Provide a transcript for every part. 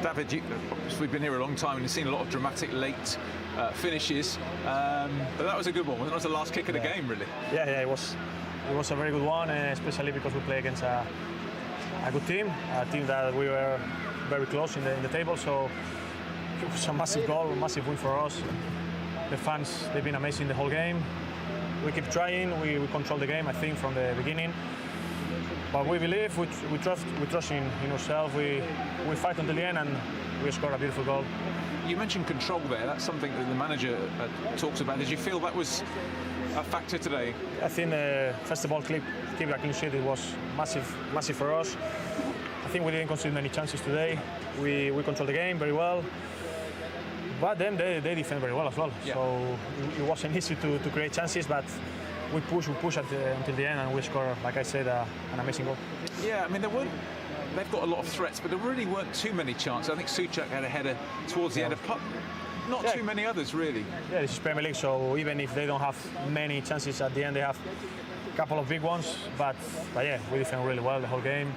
David, we've been here a long time and you've seen a lot of dramatic late finishes, but that was a good one. That was the last kick of the game, really. Yeah, it was a very good one, especially because we play against a good team, a team that we were very close in the table. So it was a massive goal, a massive win for us. The fans, they've been amazing the whole game. We keep trying. We control the game, I think, from the beginning. But we believe, we trust in ourselves. We fight until the end, and we score a beautiful goal. You mentioned control there. That's something that the manager talks about. Did you feel that was a factor today? I think, first of all, keep a clean sheet. It was massive for us. I think we didn't concede many chances today. We controlled the game very well. But then they defend very well as well. Yeah. So it wasn't easy to create chances, but we push until the end, and we score, like I said, an amazing goal. Yeah, I mean, they've got a lot of threats, but there really weren't too many chances. I think Solskjaer had a header towards the end of not too many others, really. Yeah, this is Premier League, so even if they don't have many chances at the end, they have a couple of big ones. But yeah, we defend really well the whole game.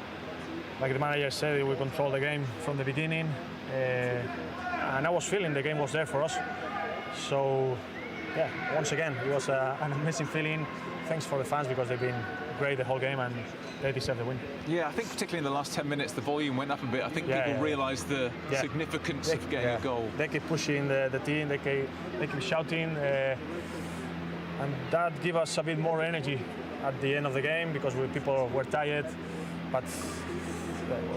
Like the manager said, we control the game from the beginning. And I was feeling the game was there for us. So, yeah, once again, it was an amazing feeling. Thanks for the fans, because they've been great the whole game and they deserve the win. Yeah, I think particularly in the last 10 minutes, the volume went up a bit. I think people realised the significance of getting a goal. They keep pushing the team, they keep shouting, and that gave us a bit more energy at the end of the game, because people were tired. But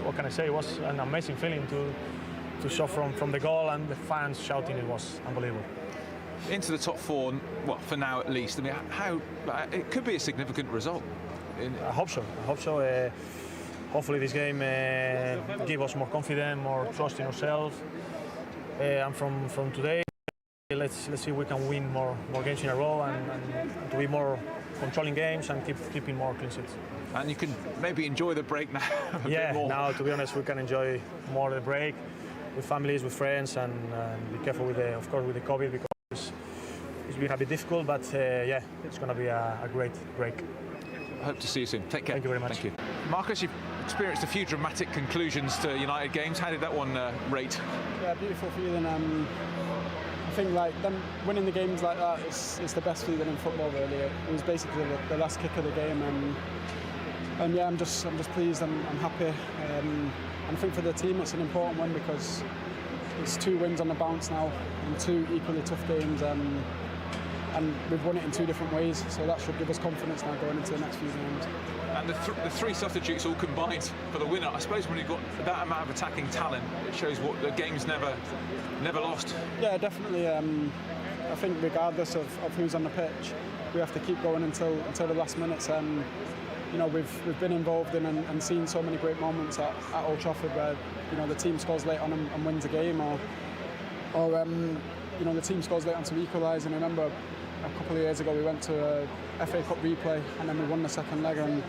what can I say? It was an amazing feeling to show from the goal, and the fans shouting. It was unbelievable. Into the top four, well, for now at least. I mean, how it could be a significant result. I hope so. Hopefully this game give us more confidence, more trust in ourselves. And from today, let's see if we can win more games in a row, and to be more controlling games and keeping more clean sheets. And you can maybe enjoy the break now a bit more. Now, to be honest, we can enjoy more the break with families, with friends, and be careful with of course with the COVID, because it's been a bit difficult. But yeah, it's going to be a great break. I hope to see you soon. Take care. Thank you very much. Thank you. Marcus, you've experienced a few dramatic conclusions to United games. How did that one rate? Yeah, beautiful feeling. I think like them winning the games like that is the best feeling in football, really. It was basically the last kick of the game, and yeah, I'm just pleased. I'm happy. And I think for the team it's an important one, because it's 2 wins on the bounce now, and 2 equally tough games, and we've won it in 2 different ways, so that should give us confidence now going into the next few games. And the 3 substitutes all combined for the winner. I suppose when you've got that amount of attacking talent, it shows what the game's never lost. Yeah, definitely. I think regardless of who's on the pitch, we have to keep going until the last minutes. You know, we've been involved in and seen so many great moments at Old Trafford where, you know, the team scores late on and wins a game, or you know, the team scores late on to equalise. And I remember a couple of years ago we went to a FA Cup replay, and then we won the second leg, and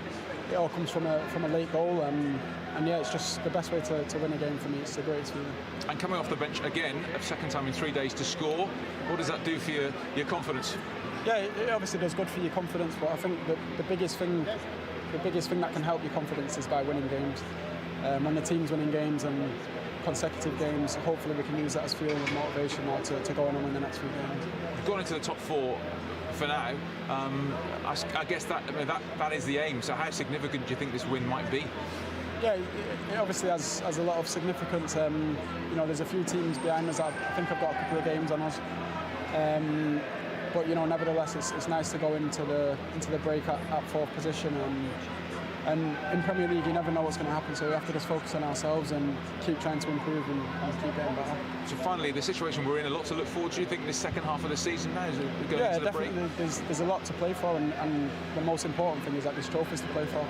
it all comes from a late goal. And yeah, it's just the best way to win a game for me. It's the greatest feeling. And coming off the bench again, a second time in 3 days to score, what does that do for your confidence? Yeah, it obviously does good for your confidence, but I think the biggest thing that can help your confidence is by winning games. When the team's winning games and consecutive games, hopefully we can use that as fuel and motivation now to go on and win the next few games. You've gone into the top 4 for now. I guess that is the aim. So how significant do you think this win might be? Yeah, it obviously has a lot of significance. You know, there's a few teams behind us that I think have got a couple of games on us. But you know, nevertheless, it's nice to go into the break at 4th position, and in Premier League you never know what's going to happen, so we have to just focus on ourselves and keep trying to improve and keep getting better. So finally, the situation we're in, a lot to look forward to. Do you think this second half of the season now is going into the break? Yeah, definitely. There's a lot to play for, and the most important thing is that there's trophies to play for.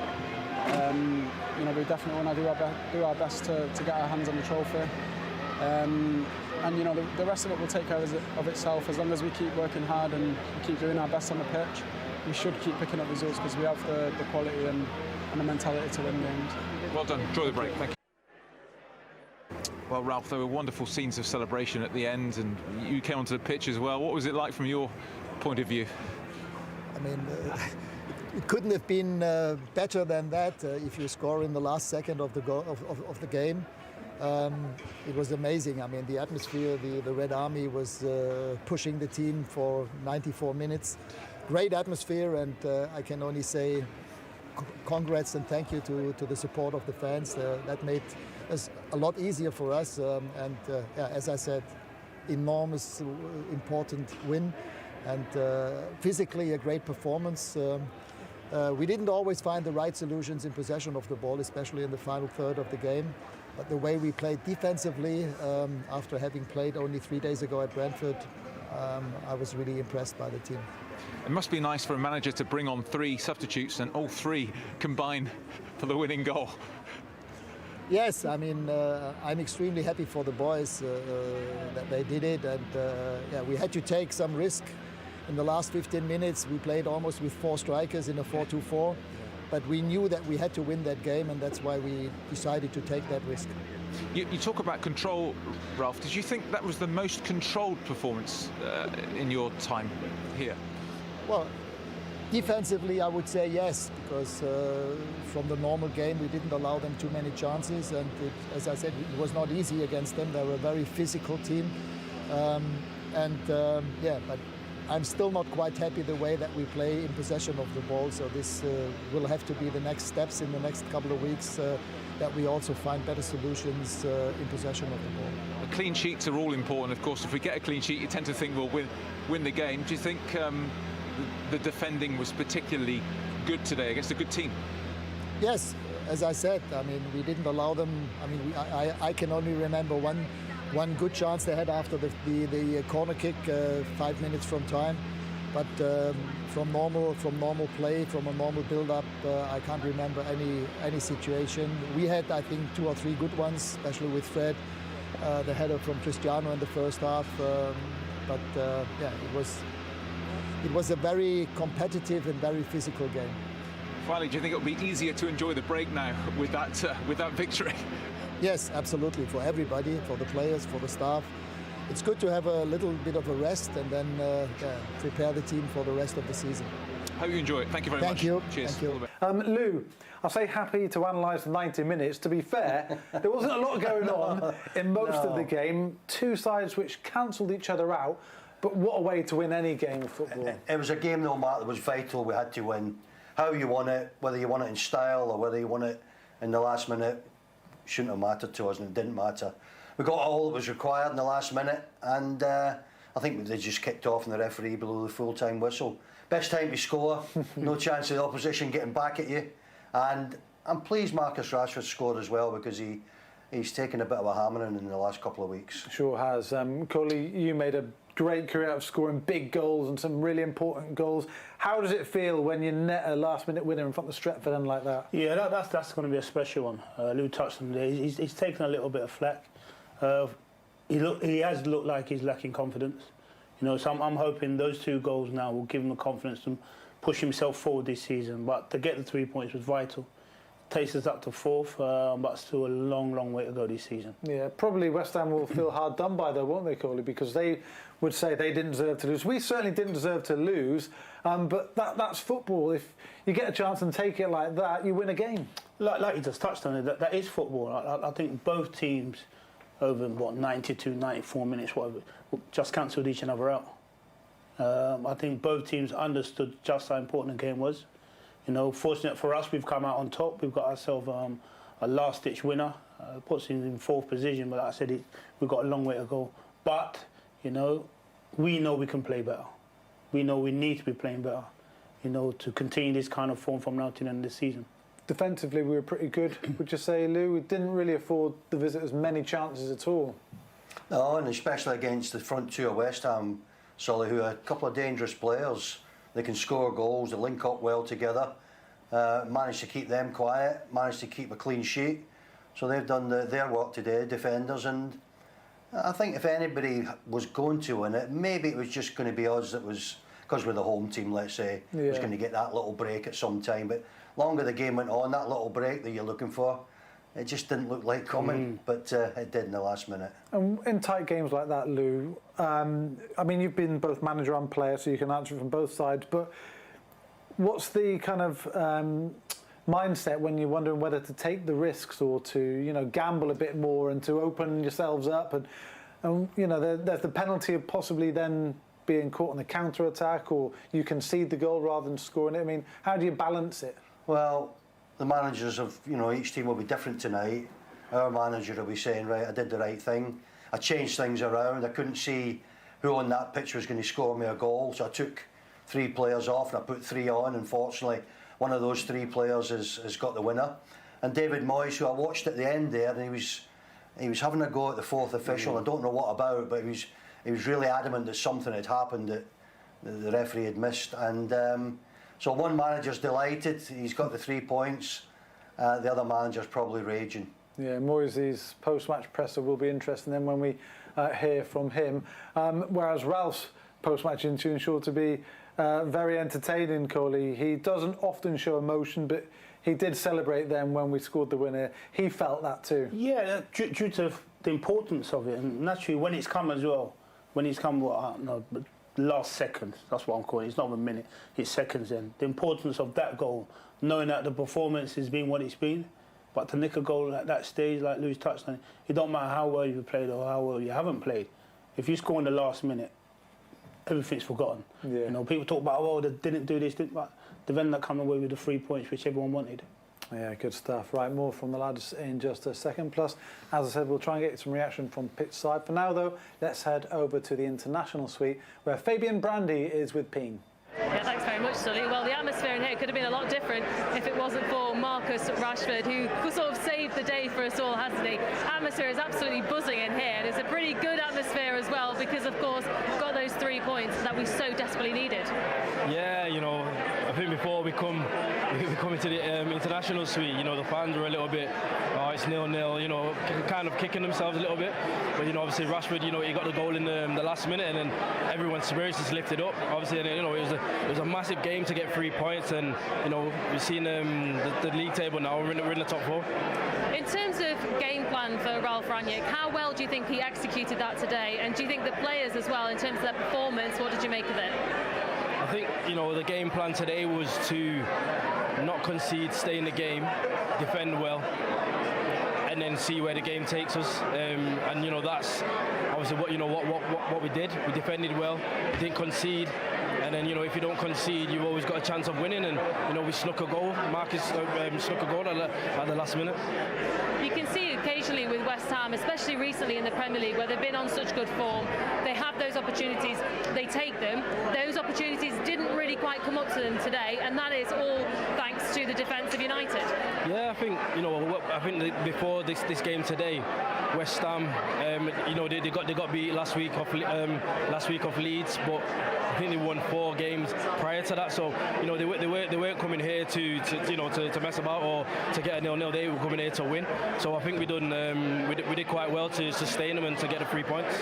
You know, we definitely want to do our best to get our hands on the trophy. And you know, the rest of it will take care of itself as long as we keep working hard and keep doing our best on the pitch. We should keep picking up results because we have the quality and the mentality to win games. Well done. Enjoy the break. Thank you. Well, Ralf, there were wonderful scenes of celebration at the end, and you came onto the pitch as well. What was it like from your point of view? I mean, it couldn't have been better than that if you score in the last second of the game. It was amazing. I mean, the atmosphere, the Red Army was pushing the team for 94 minutes. Great atmosphere, and I can only say congrats and thank you to the support of the fans. That made us a lot easier for us, and yeah, as I said, enormous, important win, and physically a great performance. We didn't always find the right solutions in possession of the ball, especially in the final third of the game. But the way we played defensively, after having played only 3 days ago at Brentford, I was really impressed by the team. It must be nice for a manager to bring on 3 substitutes and all 3 combine for the winning goal. Yes, I mean, I'm extremely happy for the boys that they did it, and yeah, we had to take some risk. In the last 15 minutes, we played almost with 4 strikers in a 4-2-4, but we knew that we had to win that game, and that's why we decided to take that risk. You talk about control, Ralf. Did you think that was the most controlled performance in your time here? Well, defensively, I would say yes, because from the normal game, we didn't allow them too many chances, and as I said, it was not easy against them. They were a very physical team, yeah, but I'm still not quite happy the way that we play in possession of the ball, so this will have to be the next steps in the next couple of weeks, that we also find better solutions in possession of the ball. The clean sheets are all important, of course. If we get a clean sheet, you tend to think we'll win the game. Do you think the defending was particularly good today against a good team? Yes, as I said, I mean, we didn't allow them. I mean, I can only remember one good chance they had after the corner kick 5 minutes from time, but from normal play, from a normal build-up, I can't remember any situation. We had, I think, 2 or 3 good ones, especially with Fred, the header from Cristiano in the first half. But yeah, it was a very competitive and very physical game. Finally, do you think it'll be easier to enjoy the break now with that victory? Yes, absolutely, for everybody, for the players, for the staff. It's good to have a little bit of a rest and then prepare the team for the rest of the season. Hope you enjoy it. Thank you very much. Thank you. Cheers. Thank you. Lou, I'll say happy to analyse the 90 minutes. To be fair, there wasn't a lot going on in most of the game. 2 sides which cancelled each other out, but what a way to win any game of football. It was a game, no matter, that was vital. We had to win. How you won it, whether you won it in style or whether you won it in the last minute, shouldn't have mattered to us, and it didn't matter. We got all that was required in the last minute, and I think they just kicked off and the referee blew the full-time whistle. Best time to score, no chance of the opposition getting back at you, and I'm pleased Marcus Rashford scored as well, because he's taken a bit of a hammering in the last couple of weeks. Sure has. Coley, you made a great career out of scoring big goals and some really important goals. How does it feel when you net a last-minute winner in front of Stretford and like that? Yeah, that's going to be a special one. Lou touched on it. He's taken a little bit of flack. He has looked like he's lacking confidence. You know, so I'm hoping those 2 goals now will give him the confidence to push himself forward this season. But to get the 3 points was vital. Takes us up to 4th, but still a long way to go this season. Yeah, probably West Ham will feel hard done by though, won't they, Coley? Because they would say they didn't deserve to lose. We certainly didn't deserve to lose, but that's football. If you get a chance and take it like that, you win a game. Like you just touched on it, that is football. I think both teams over 92, 94 minutes, whatever, just cancelled each other out. I think both teams understood just how important the game was. You know, fortunate for us, we've come out on top. We've got ourselves a last-ditch winner. Puts us in 4th position, but like I said, we've got a long way to go. But, you know we can play better. We know we need to be playing better, you know, to continue this kind of form from now to the end of the season. Defensively, we were pretty good, would you say, Lou? We didn't really afford the visitors many chances at all. No, and especially against the front 2 of West Ham, Solly, who are a couple of dangerous players. They can score goals, they link up well together, managed to keep them quiet, managed to keep a clean sheet. So they've done their work today, defenders, and I think if anybody was going to win it, maybe it was just going to be us that was, because we're the home team, let's say, was going to get that little break at some time. But longer the game went on, that little break that you're looking for, it just didn't look like coming, but it did in the last minute. And in tight games like that, Lou, I mean, you've been both manager and player, so you can answer it from both sides, but what's the kind of mindset when you're wondering whether to take the risks or to, you know, gamble a bit more and to open yourselves up, and you know, there's the penalty of possibly then being caught on the counter attack, or you concede the goal rather than scoring it. I mean, how do you balance it? Well, the managers of, you know, each team will be different tonight. Our manager will be saying, right, I did the right thing. I changed things around. I couldn't see who on that pitch was going to score me a goal, so I took 3 players off and I put 3 on. Unfortunately, one of those 3 players has got the winner. And David Moyes, who I watched at the end there, and he was having a go at the 4th official. I don't know what about, but he was really adamant that something had happened that the referee had missed. And so one manager's delighted, he's got the 3 points. The other manager's probably raging. Yeah, Moyes' post-match presser will be interesting then when we hear from him. Whereas Ralph's post-match interview is sure to be very entertaining, Coley. He doesn't often show emotion, but he did celebrate then when we scored the winner. He felt that too. Yeah, due to the importance of it, and naturally when it's come as well, when it's come, last seconds, that's what I'm calling it. It's not a minute, it's seconds then. The importance of that goal, knowing that the performance has been what it's been, but to nick a goal at that stage, like Lewis touched on, it don't matter how well you've played or how well you haven't played. If you score in the last minute, everything's forgotten. Yeah. You know, people talk about, oh, they didn't do this, but they've ended up coming away with the 3 points, which everyone wanted. Yeah, good stuff. Right, more from the lads in just a second. Plus, as I said, we'll try and get some reaction from pitch side. For now, though, let's head over to the international suite, where Fabian Brandy is with Peen. Yeah, thanks very much, Sully. Well, the atmosphere in here could have been a lot different if it wasn't for Marcus Rashford, who sort of saved the day for us all, hasn't he? Atmosphere is absolutely buzzing in here, and it's a pretty good atmosphere as well because, of course, we've got those 3 points that we so desperately needed. Yeah, you know, I think before we come into the international suite, you know, the fans were a little bit, oh, it's 0-0, you know, kind of kicking themselves a little bit. But, you know, obviously Rashford, you know, he got the goal in the last minute, and then everyone's spirits just lifted up. Obviously, and, you know, it was a massive game to get 3 points, and, you know, we've seen the league table now, we're in the top 4. In terms of game plan for Ralf Rangnick, how well do you think he executed that today? And do you think the players as well, in terms of their performance, what did you make of it? I think, you know, the game plan today was to not concede, stay in the game, defend well, and then see where the game takes us. And you know, that's obviously what we did. We defended well, didn't concede. And then, you know, if you don't concede, you've always got a chance of winning. And, you know, we snuck a goal. Marcus snuck a goal at the last minute. You can see occasionally with West Ham, especially recently in the Premier League, where they've been on such good form, they have those opportunities, they take them. Those opportunities didn't really quite come up to them today, and that is all thanks to the defence of United. Yeah, I think, you know, before this game today, West Ham, you know, they got beat last week off Leeds, but I think they won 4 games prior to that. So, you know, they weren't coming here to mess about or to get a 0-0. They were coming here to win. So I think we did quite well to sustain them and to get the 3 points.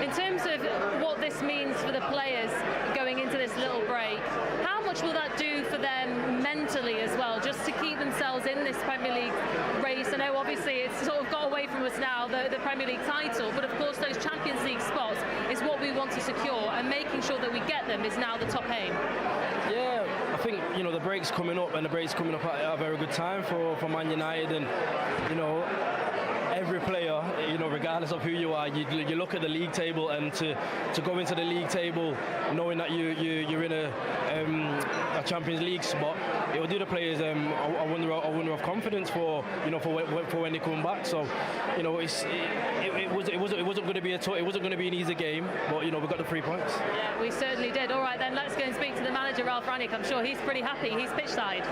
In terms of what this means for the players going into this little break, how much will that do for them mentally as well, just to keep themselves in this Premier League race? I know obviously it's sort of got away from us now, the Premier League title, but of course those Champions League spots is what we want to secure, and making sure that we get them is now the top aim. Yeah, I think, you know, the break's coming up, and the break's coming up at a very good time for Man United, and, you know, every player, you know, regardless of who you are, you look at the league table, and to go into the league table knowing that you're in a Champions League spot, it will do the players I wonder of confidence for, you know, for when they come back. So, you know, it wasn't going to be it wasn't going to be an easy game, but, you know, we got the 3 points. Yeah, we certainly did. All right, then let's go and speak to the manager, Ralf Rangnick. I'm sure he's pretty happy. He's pitch side.